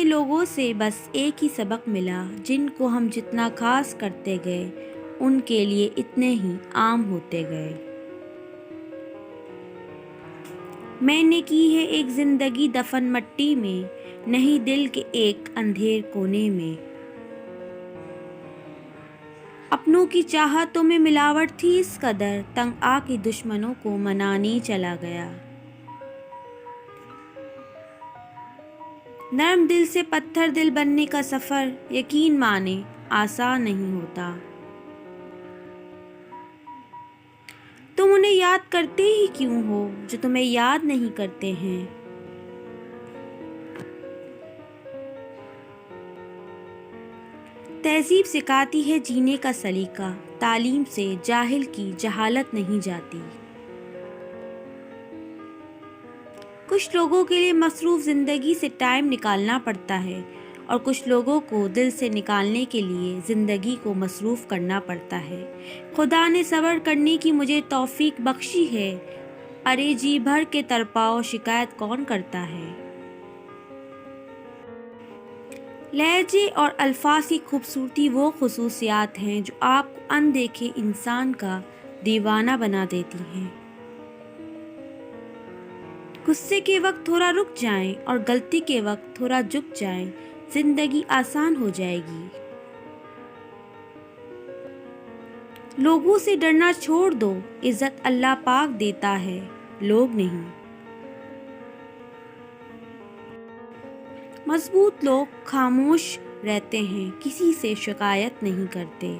لوگوں سے بس ایک ہی سبق ملا، جن کو ہم جتنا خاص کرتے گئے ان کے لیے اتنے ہی عام ہوتے گئے۔ میں نے کی ہے ایک زندگی دفن مٹی میں، نہیں دل کے ایک اندھیر کونے میں۔ اپنوں کی چاہتوں میں ملاوٹ تھی اس قدر، تنگ آ کے دشمنوں کو منانے چلا گیا۔ نرم دل سے پتھر دل بننے کا سفر، یقین مانے آسان نہیں ہوتا۔ تم انہیں یاد کرتے ہی کیوں ہو جو تمہیں یاد نہیں کرتے ہیں؟ تہذیب سکھاتی ہے جینے کا سلیقہ، تعلیم سے جاہل کی جہالت نہیں جاتی۔ کچھ لوگوں کے لیے مصروف زندگی سے ٹائم نکالنا پڑتا ہے، اور کچھ لوگوں کو دل سے نکالنے کے لیے زندگی کو مصروف کرنا پڑتا ہے۔ خدا نے صبر کرنے کی مجھے توفیق بخشی ہے، ارے جی بھر کے تڑپاؤ شکایت کون کرتا ہے؟ لہجے اور الفاظ کی خوبصورتی وہ خصوصیات ہیں جو آپ کو اندیکھے انسان کا دیوانہ بنا دیتی ہیں۔ غصے کے وقت تھوڑا رک جائیں اور غلطی کے وقت تھوڑا جھک جائیں، زندگی آسان ہو جائے گی۔ لوگوں سے ڈرنا چھوڑ دو، عزت اللہ پاک دیتا ہے، لوگ نہیں۔ مضبوط لوگ خاموش رہتے ہیں، کسی سے شکایت نہیں کرتے۔